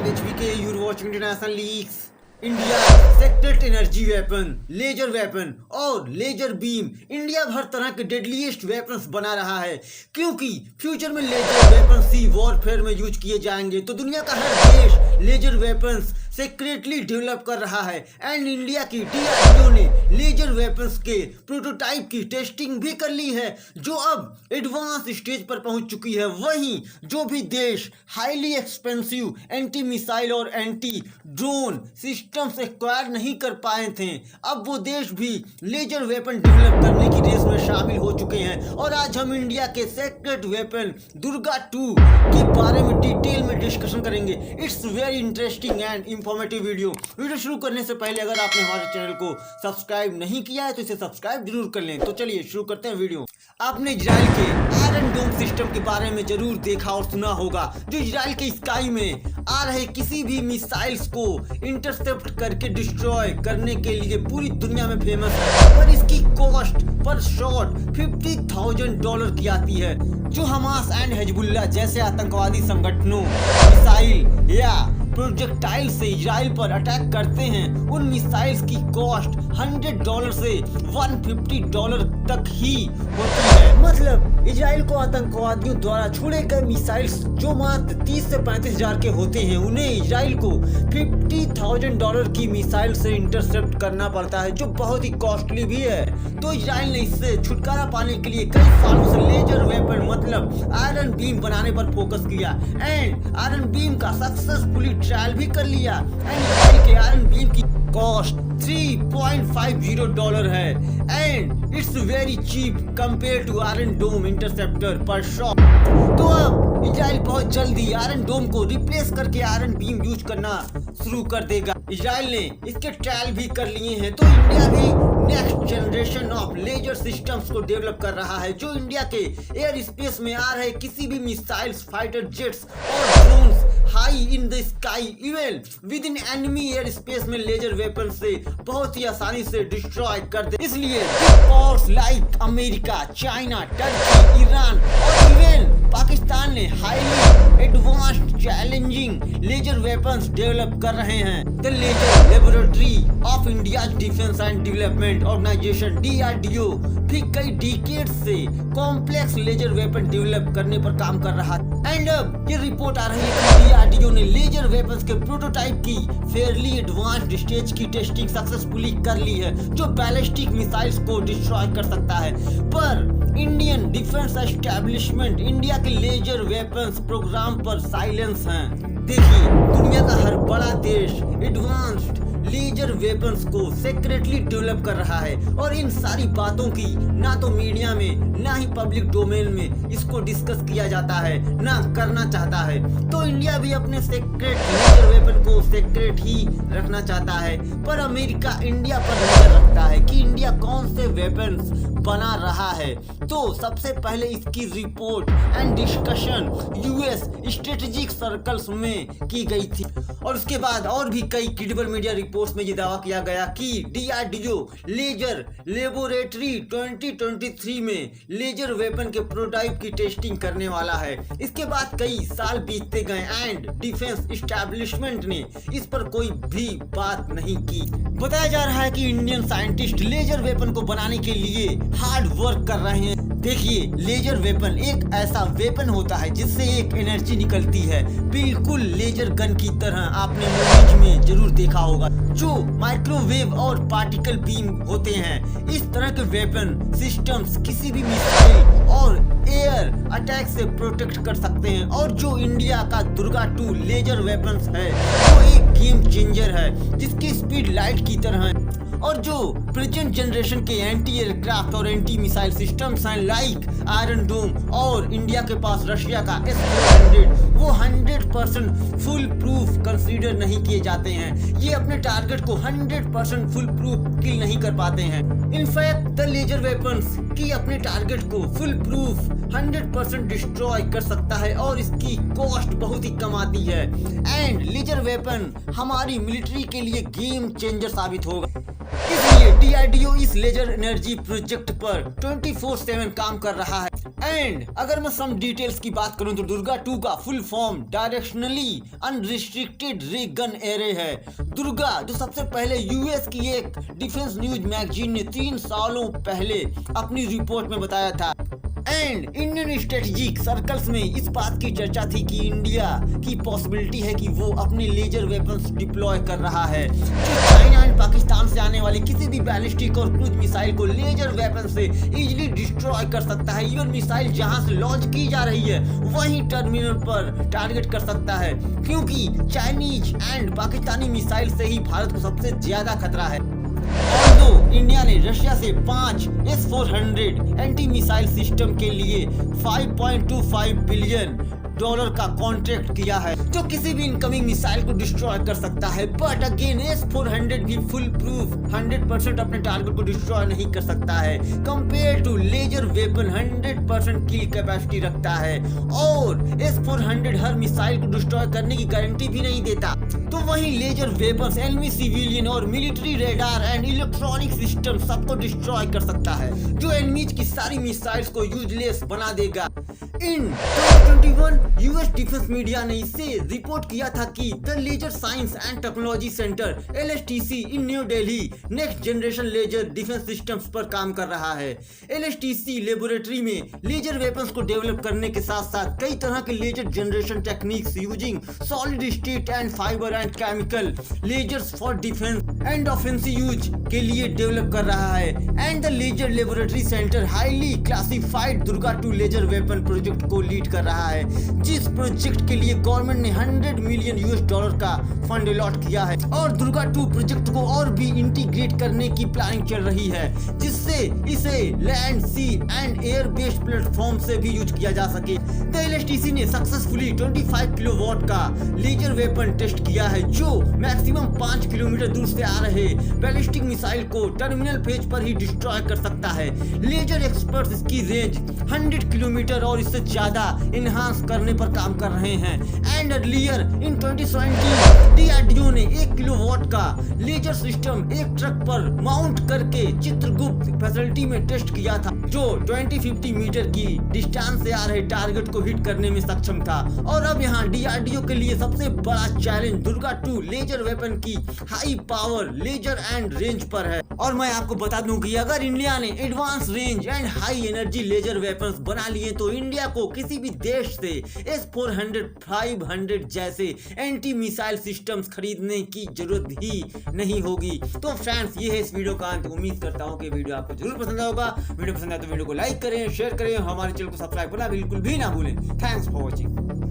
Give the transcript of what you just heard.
I'm HBK, you're watching International Leaks. India secret energy weapon, laser weapon और laser beam India हर तरह के deadliest weapons बना रहा है, क्योंकि फ्यूचर में लेजर वेपन सी वॉरफेयर में यूज किए जाएंगे। तो दुनिया का हर देश लेजर वेपन्स सीक्रेटली डेवलप कर रहा है एंड इंडिया की DRDO ने लेजर वेपन्स के प्रोटोटाइप की टेस्टिंग भी कर ली है, जो अब एडवांस स्टेज पर पहुंच चुकी है। वहीं जो भी देश हाईली एक्सपेंसिव एंटी मिसाइल और एंटी ड्रोन सिस्टम्स एक्वायर नहीं कर पाए थे, अब वो देश भी लेजर वेपन डेवलप करने की रेस में शामिल हो चुके हैं। और आज हम इंडिया के सीक्रेट वेपन दुर्गा 2 के बारे में डिटेल में डिस्कशन करेंगे। It's very interesting and informative video शुरू करने से पहले अगर आपने हमारे चैनल को सब्सक्राइब नहीं किया है तो इसे सब्सक्राइब जरूर कर लें। तो चलिए शुरू करते हैं वीडियो। आपने इजराइल के आयरन डोम सिस्टम के बारे में जरूर देखा और सुना होगा, जो इजराइल के स्काई में आ रहे किसी भी मिसाइल्स को इंटरसेप्ट करके डिस्ट्रॉय करने के लिए पूरी दुनिया में फेमस है। पर इसकी कॉस्ट पर शॉट $50,000 की आती है, जो हमास एंड हिजबुल्लाह जैसे आतंकवादी संगठनों मिसाइल या प्रोजेक्टाइल से इजराइल पर अटैक करते हैं। उन मिसाइल्स की कॉस्ट $100 से $150 तक ही होती है। मतलब इजराइल को आतंकवादियों द्वारा छोड़े गए मिसाइल्स जो मात्र 30 से 35 हजार के होते हैं, उन्हें इजराइल को $50,000 की मिसाइल से इंटरसेप्ट करना पड़ता है, जो बहुत ही कॉस्टली भी है। तो इजराइल ने इससे छुटकारा पाने के लिए कई सालों से लेजर वेपन मतलब आयरन बीम बनाने पर फोकस किया एंड आयरन बीम का सक्सेसफुली ट्रायल भी कर लिया एंड इजराइल के आयरन बीम की कॉस्ट $3.50 है and it's very cheap compare to Iron Dome interceptor per shot. तो अब इजराइल बहुत जल्दी आयरन डोम को रिप्लेस करके आयरन बीम यूज करना शुरू कर देगा। इजराइल ने इसके ट्रायल भी कर लिए हैं। तो इंडिया भी next generation of laser systems को डेवलप कर रहा है, जो इंडिया के एयर स्पेस में आ रहे किसी भी मिसाइल्स, फाइटर जेट्स और drones high in the sky even within enemy air space में लेजर वेपन से बहुत ही आसानी से डिस्ट्रॉय कर दे। इसलिए powers like America, China, Turkey, Iran और इवन पाकिस्तान ने highly advanced challenging laser weapons develop कर रहे हैं। The laser laboratory of India defence and development organisation DRDO भी कई डिकेड से कॉम्प्लेक्स लेजर वेपन डेवलप करने पर काम कर रहा है एंड अब ये रिपोर्ट आ रही है कि DRDO ने लेजर वेपन्स के प्रोटोटाइप की फेयरली एडवांस्ड स्टेज की टेस्टिंग सक्सेसफुली कर ली है, जो बैलिस्टिक मिसाइल्स को डिस्ट्रॉय कर सकता है। पर इंडियन डिफेंस एस्टेब्लिशमेंट इंडिया के लेजर वेपन्स प्रोग्राम पर साइलेंस हैं। देखिए, दुनिया का हर बड़ा देश एडवांस्ड लेजर वेपन्स को सीक्रेटली डेवलप कर रहा है और इन सारी बातों की ना तो मीडिया में ना ही पब्लिक डोमेन में इसको डिस्कस किया जाता है, ना करना चाहता है। तो इंडिया भी अपने सीक्रेट लेजर वेपन को सीक्रेट ही रखना चाहता है, पर अमेरिका इंडिया पर नजर रखता है कि इंडिया कौन से वेपन्स बना रहा है। तो सबसे पहले इसकी report and discussion US strategic circles में की गई थी और उसके बाद और भी कई क्रेडिबल मीडिया रिपोर्ट्स में ये दावा किया गया कि DRDO लेजर लेबोरेटरी 2023 में लेजर वेपन के प्रोटोटाइप की टेस्टिंग करने वाला है। इसके बाद कई साल बीतते गए एंड डिफेंस एस्टेब्लिशमेंट ने इस पर कोई भी बात नहीं की। बताया जा रहा है कि इंडियन साइंटिस्ट लेजर वेपन को बनाने के लिए हार्ड वर्क कर रहे हैं। देखिए, लेजर वेपन एक ऐसा वेपन होता है जिससे एक एनर्जी निकलती है, बिल्कुल लेजर गन की तरह। आपने मूवीज में जरूर देखा होगा, जो माइक्रोवेव और पार्टिकल बीम होते हैं। इस तरह के वेपन सिस्टम्स किसी भी मिसाइल और एयर अटैक से प्रोटेक्ट कर सकते हैं। और जो इंडिया का दुर्गा 2 लेजर वेपन्स है, वो एक गेम चेंजर है, जिसकी स्पीड लाइट की तरह है। और जो प्रेजेंट जनरेशन के एंटी एयरक्राफ्ट और एंटी मिसाइल सिस्टम्स हैं लाइक आयरन डोम और इंडिया के पास रशिया का S-400, वो 100% फुल प्रूफ कंसीडर नहीं किए जाते हैं। ये अपने टारगेट को 100% फुल प्रूफ किल नहीं कर पाते हैं। इनफैक्ट द लेजर वेपन्स की अपने टारगेट को फुल प्रूफ 100% डिस्ट्रॉय कर सकता है और इसकी कॉस्ट बहुत ही कम आती है एंड लेजर वेपन हमारी मिलिट्री के लिए गेम चेंजर साबित होगा। इसलिए DRDO इस लेजर एनर्जी प्रोजेक्ट पर 24/7 काम कर रहा है एंड अगर मैं सम डिटेल्स की बात करूं तो दुर्गा 2 का फुल फॉर्म डायरेक्शनली अनरिस्ट्रिक्टेड रे गन एरे है। दुर्गा जो सबसे पहले यूएस की एक डिफेंस न्यूज मैगजीन ने 3 सालों पहले अपनी रिपोर्ट में बताया था। एंड इंडियन स्ट्रेटेजिक सर्कल्स में इस बात की चर्चा थी कि इंडिया की पॉसिबिलिटी है कि वो अपने लेजर वेपन्स डिप्लॉय कर रहा है, जो चाइना एंड पाकिस्तान से आने वाली किसी भी बैलिस्टिक और क्रूज मिसाइल को लेजर वेपन से इजीली डिस्ट्रॉय कर सकता है। इवन मिसाइल जहां से लॉन्च की जा रही है वहीं टर्मिनल पर टारगेट कर सकता है, क्योंकि चाइनीज एंड पाकिस्तानी मिसाइल से ही भारत को सबसे ज्यादा खतरा है। ऑल्दो इंडिया ने रशिया से 5 S-400 एंटी मिसाइल सिस्टम के लिए $5.25 बिलियन का कॉन्ट्रैक्ट किया है, जो किसी भी इनकमिंग मिसाइल को डिस्ट्रॉय कर सकता है। बट अगेन S-400 भी फुल प्रूफ 100% अपने टारगेट को डिस्ट्रॉय नहीं कर सकता है। Compare to laser weapon 100% kill capacity रखता है, और S-400 हर मिसाइल को डिस्ट्रॉय करने की गारंटी भी नहीं देता। तो वहीं लेजर वेपन्स एनिमी सिविलियन और military radar and electronic system सबको डिस्ट्रॉय कर सकता है, जो एनिमीज की सारी मिसाइल्स को यूजलेस बना देगा। इन 2021 यूएस डिफेंस मीडिया ने इसे रिपोर्ट किया था कि the laser science and technology centre LSTC in New Delhi next generation laser defence systems पर काम कर रहा है। LSTC लेबोरेटरी में लेजर वेपन्स को डेवलप करने के साथ साथ कई तरह के laser generation techniques using solid state and fibre and chemical lasers for defence and offensive use के लिए डेवलप कर रहा है। And the laser laboratory centre highly classified Durga 2 laser weapon project को लीड कर रहा है, जिस प्रोजेक्ट के लिए गवर्नमेंट ने $100 मिलियन का फंड अलॉट किया है, और दुर्गा 2 प्रोजेक्ट को और भी इंटीग्रेट करने की प्लानिंग चल रही है, जिससे इसे land, sea and air based platform से भी यूज किया जा सके। द LSTC ने सक्सेसफुली 25 किलोवाट का लेजर वेपन टेस्ट किया है, जो मैक्सिमम 5 किलोमीटर दूर से आ रहे बैलिस्टिक मिसाइल को टर्मिनल फेज पर ही डिस्ट्रॉय कर सकता है। लेजर एक्सपर्ट्स इसकी रेंज 100 किलोमीटर और इससे ज्यादा इनहांस करने पर काम कर रहे हैं। एंड अर्लियर इन 2020 DRDO ने 1 किलोवाट का लेजर सिस्टम एक ट्रक पर माउंट करके चित्रगुप्त फैसिलिटी में टेस्ट किया था, जो 2050 मीटर की डिस्टेंस से आ रहे टारगेट को हिट करने में सक्षम था। और अब यहाँ DRDO के लिए सबसे बड़ा चैलेंज दुर्गा 2 लेजर वेपन की high power laser and range पर है। और मैं आपको बता दूं कि अगर इंडिया ने advance range and high energy laser weapons बना लिए तो इंडिया को किसी भी देश से S-400 500 जैसे एंटी मिसाइल सिस्टम्स खरीदने की जरूरत ही नहीं होगी। तो फ्रेंड्स, ये है इस वीडियो का अंत। उम्मीद करता हूँ कि वीडियो आपको जरूर पसंद होगा। वीडियो पसंद आए तो वीडियो को लाइक करें, शेयर करें, हमारे चैनल को सब्सक्राइब करना बिल्कुल भी ना भूलें। Thanks for watching.